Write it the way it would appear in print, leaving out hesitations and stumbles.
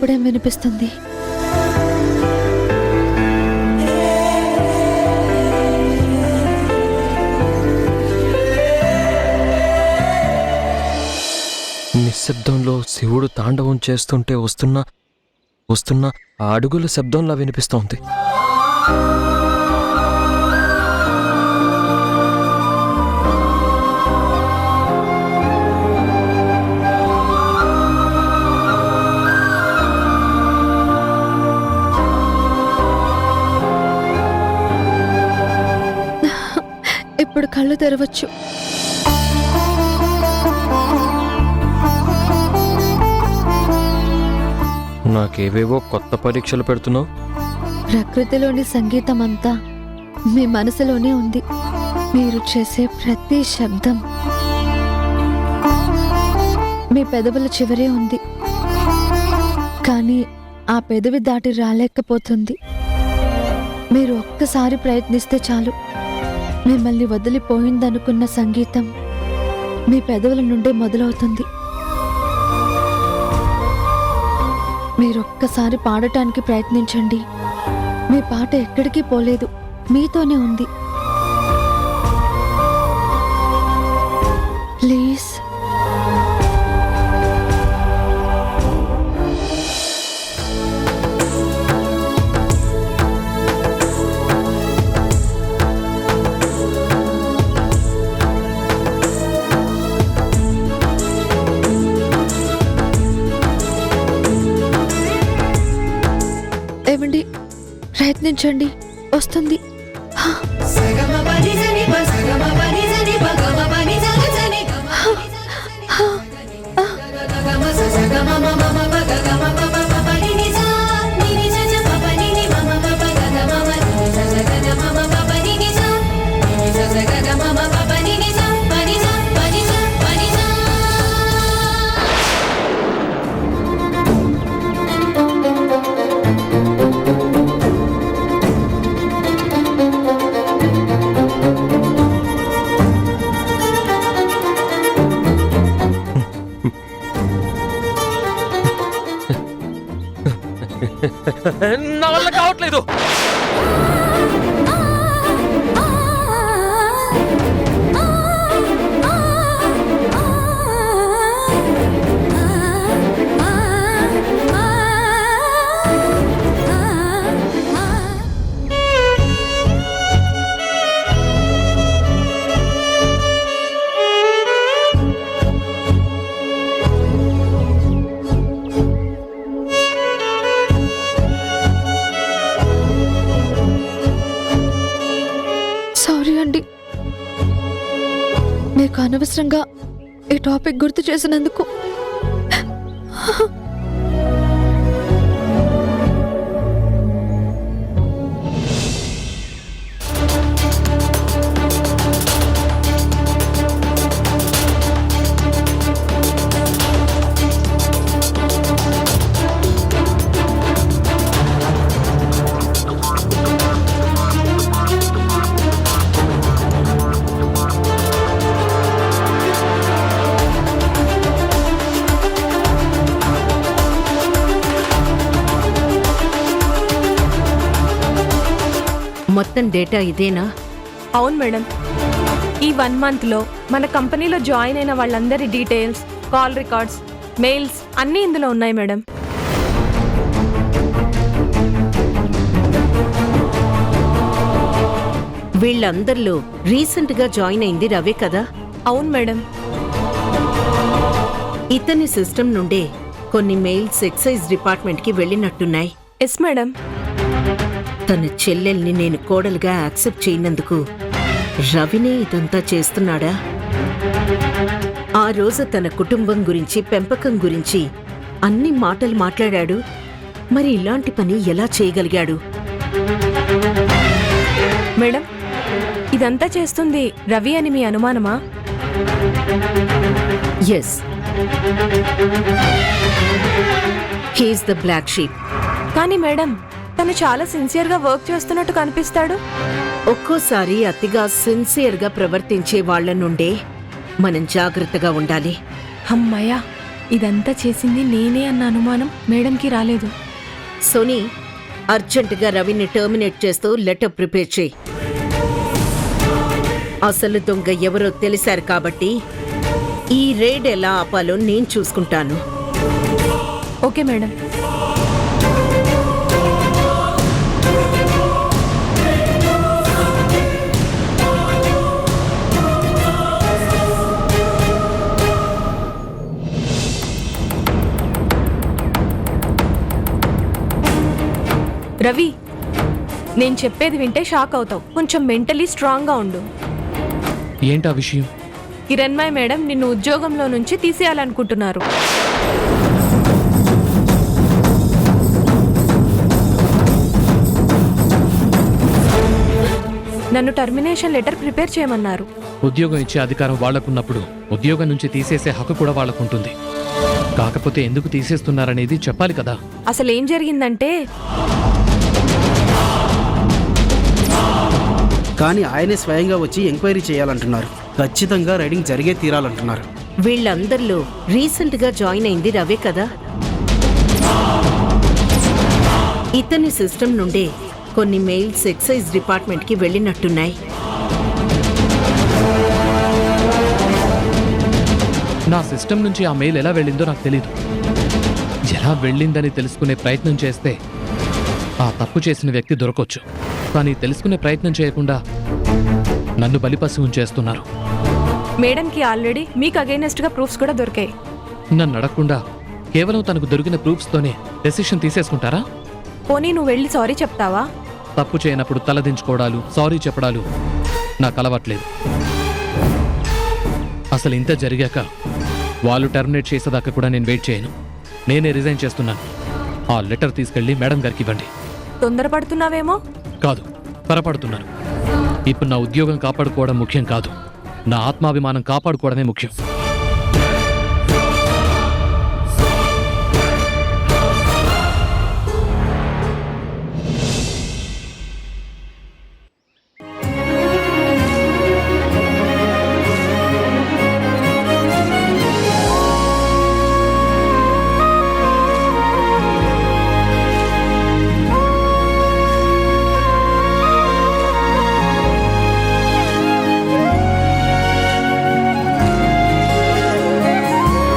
ఇప్పుడేం వినిపిస్తుంది? నిశ్శబ్దంలో శివుడు తాండవం చేస్తుంటే వస్తున్న ఆ అడుగుల శబ్దంలా వినిపిస్తోంది. ఇప్పుడు కళ్ళు తెరవచ్చు. నాకేవేవో కొత్త పరీక్షలు పెడుతున్నావు. ప్రకృతిలోని సంగీతం అంతా మీ మనసులోనే ఉంది. మీరు చేసే ప్రతి శబ్దం మీ పెదవుల చివరే ఉంది, కానీ ఆ పెదవి దాటి రాలేకపోతుంది. మీరు ఒక్కసారి ప్రయత్నిస్తే చాలు, మిమ్మల్ని వదిలిపోయిందనుకున్న సంగీతం మీ పెదవుల నుండే మొదలవుతుంది. మీరొక్కసారి పాడటానికి ప్రయత్నించండి. మీ పాట ఎక్కడికి పోలేదు, మీతోనే ఉంది. ప్లీజ్. ఏమండి, ప్రయత్నించండి, వస్తుంది. నా వల్ల కావట్లేదు. మీకు అనవసరంగా ఈ టాపిక్ గుర్తు చేసినందుకు. మొత్తం డేటా ఇదేనా? అవును మేడం. ఈ 1 మంత్లో మన కంపెనీలో జాయిన్ అయిన వాళ్ళందరి డీటెయిల్స్, కాల్ రికార్డ్స్, మెయిల్స్ అన్నీ ఇందులో ఉన్నాయి మేడం. వీళ్ళందరిలో రీసెంట్గా జాయిన్ అయింది రవే కదా? అవును మేడం. ఇతని సిస్టమ్ నుండే కొన్ని మెయిల్స్ ఎక్సైజ్ డిపార్ట్మెంట్కి వెళ్ళినట్టున్నాయి. Yes madam. తన చెల్లెల్ని నేను కోడలుగా యాక్సెప్ట్ చేయనందుకు రవినే ఇదంతా చేస్తున్నాడా? ఆ రోజు తన కుటుంబం గురించి, పెంపకం గురించి అన్ని మాటలు మాట్లాడాడు. మరి ఇలాంటి పని ఎలా చేయగలిగాడు? మేడం, ఇదంతా చేస్తుంది రవి అని మీ అనుమానమా? Yes, he's the black sheep. కానీ మేడం, తను చాలా సిన్సియర్గా వర్క్ చేస్తున్నట్టు కనిపిస్తాడు. ఒక్కోసారి అతిగా సిన్సియర్గా ప్రవర్తించే వాళ్ల నుండే మనం జాగ్రత్తగా ఉండాలి. అమ్మయ్యా, ఇదంతా చేసింది నేనే అన్న అనుమానం మేడంకి రాలేదు. సోనీ, అర్జెంటుగా రవిని టర్మినేట్ చేస్తూ లెటర్ ప్రిపేర్ చేయి. అసలు దొంగ ఎవరో తెలిసారు కాబట్టి ఈ రేడ్ ఎలా ఆపాలో నేను చూసుకుంటాను. Okay madam. రవి, నేను చెప్పేది వింటే షాక్ అవుతావు. కొంచెం మెంటలీ స్ట్రాంగ్గా ఉండు. ఏంటా విషయం? కిరణ్మయ్ మేడం నిన్ను ఉద్యోగంలో నుంచి తీసేయాలనుకుంటున్నారు. నన్ను టర్మినేషన్ లెటర్ ప్రిపేర్ చేయమన్నారు. ఉద్యోగం ఇచ్చే అధికారం వాళ్లకున్నప్పుడు ఉద్యోగం నుంచి తీసేసే హక్కు కూడా వాళ్లకుంటుంది. కాకపోతే ఎందుకు తీసేస్తున్నారనేది చెప్పాలి కదా. అసలు ఏం జరిగిందంటే, కానీ ఆయనే స్వయంగా వచ్చి ఎంక్వైరీ చేయాలంటున్నారు. ఖచ్చితంగా రైడింగ్ జరిగే తీరాలంటున్నారు. వీళ్ళందరిలో రీసెంట్గా జాయిన్ అయింది రవే కదా. ఇతని సిస్టమ్ నుండే కొన్ని మెయిల్స్ ఎక్సైజ్ డిపార్ట్మెంట్కి వెళ్ళినట్టున్నాయి. నా సిస్టమ్ నుంచి ఆ మెయిల్ ఎలా వెళ్ళిందో నాకు తెలీదు. ఎలా వెళ్ళిందని తెలుసుకునే ప్రయత్నం చేస్తే ఆ తప్పు చేసిన వ్యక్తి దొరకొచ్చు. కానీ తెలుసుకునే ప్రయత్నం చేయకుండా నన్ను బలిపశువుని చేస్తున్నారు. మేడంకి ఆల్రెడీ మీకు అగైనెస్ట్గా ప్రూఫ్స్ కూడా దొరికాయి. నన్ను అడగకుండా కేవలం తనకు దొరికిన ప్రూఫ్స్తోనే డెసిషన్ తీసేసుకుంటారా? పోనీ నువ్వు వెళ్ళి సారీ చెప్తావా? తప్పు చేయనప్పుడు తలదించుకోవడాలు, సారీ చెప్పడాలు నాకు అలవాట్లేదు. అసలు ఇంత జరిగాక వాళ్ళు టర్మినేట్ చేసేదాకా కూడా నేను వెయిట్ చేయను. నేనే రిజైన్ చేస్తున్నాను. ఆ లెటర్ తీసుకెళ్ళి మేడం గారికి ఇవ్వండి. తొందరపడుతున్నావేమో. కాదు, త్వరపడుతున్నాను. ఇప్పుడు నా ఉద్యోగం కాపాడుకోవడం ముఖ్యం కాదు, నా ఆత్మాభిమానం కాపాడుకోవడమే ముఖ్యం.